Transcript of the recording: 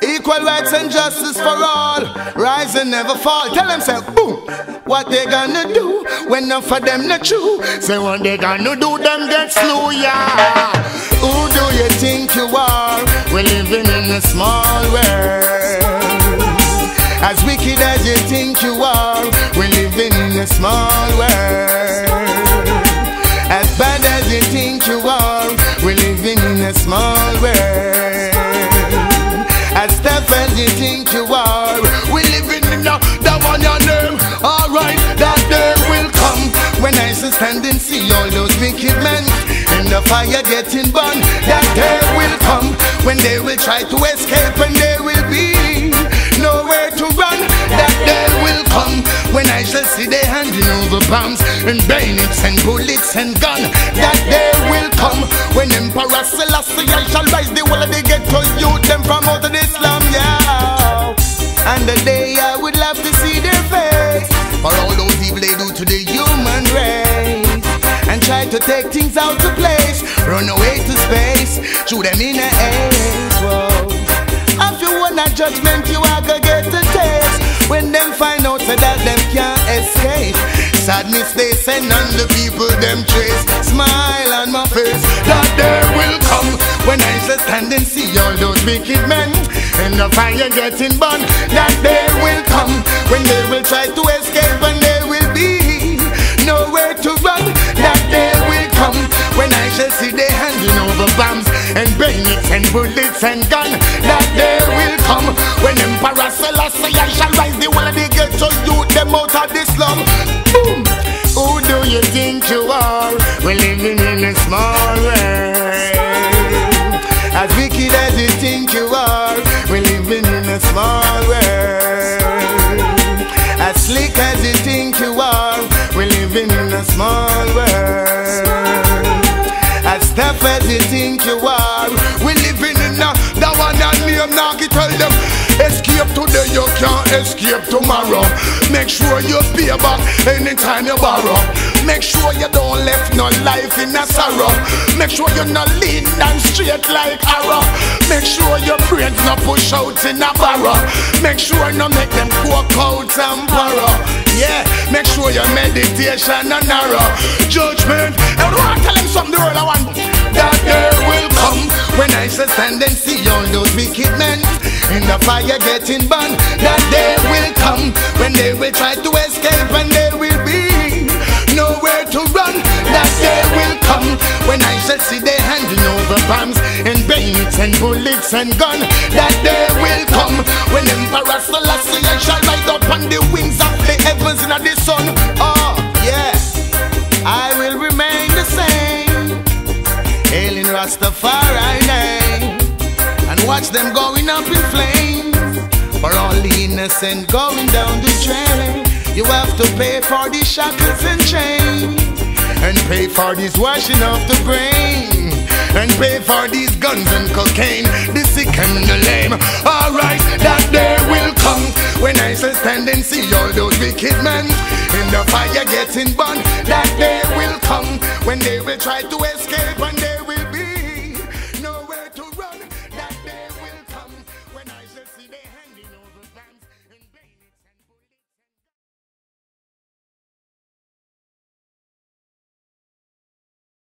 Equal rights and justice for all, rise and never fall. Tell them, say, boom, what they gonna do when none for them not true? Say what they gonna do, them get slew, yeah. Who do you think you are? We're living in a small world. As wicked as you think you are, we're living in a small world. As bad as you think you are, we're living in a small world. As tough as you think you are, we're living in the one you know. Alright, that day will come when I stand and see all those wicked men in the fire getting burned. That day will come when they will try to escape and there will be nowhere to run. That day will come when I shall see they handing over bombs and bayonets and bullets and guns. That day will come when Emperor Selassie I shall rise the whole of the ghetto youth them from out of the slum, yeah. And the day I would love to see their face for all those evil they do to the human race and try to take things out of place, run away to space, shoot them in the ace. Whoa. If you want a judgment, you are gonna get a taste when them find out so that them can't escape. Sadness they send on the people them trace. Smile on my face. That day will come when I shall stand and see all those wicked men in the fire getting burned. That day will come when they will try to escape and there will be nowhere to run. That day will come when I shall see they handing over bombs and bayonets and bullets and guns. That day will come when Emperor Selassie I shall rise the whole of the ghetto youth them out of the slum. Boom. Who do you think you are? We're living in a small world. As wicked as you think you are, we're living in a small world. As slick as you think you are, we're living in a small world. As tough as you think you are, we're living in the one and name now. Tell them, escape today, you can't escape tomorrow. Make sure you pay back anytime you borrow. Make sure you don't left no life in a sorrow. Make sure you're not lean and straight like arrow. Make sure your brains not push out in a barrow. Make sure no make them walk out and borrow. Yeah, make sure your meditation and narrow. Judgment, I want to tell them something the world I want. That day will come when I shall stand and see all those wicked men in the fire getting burned. That day will come when they will try to escape and there will be nowhere to run. That day will come when I shall see they handing over bombs and bayonets and bullets and guns. That day will come when Emperor Selassie I shall ride up on the wings of the heavens and the sun. Oh yeah, I will remain the same, hailing Rastafari name, and watch them going up in flames. For all the innocent going down the drain, you have to pay for these shackles and chains, and pay for this washing of the brain, and pay for these guns and cocaine, the sick and the lame. Alright, that day will come when I shall stand and see all those wicked men in the fire getting burned. That day will come when they will try to escape and they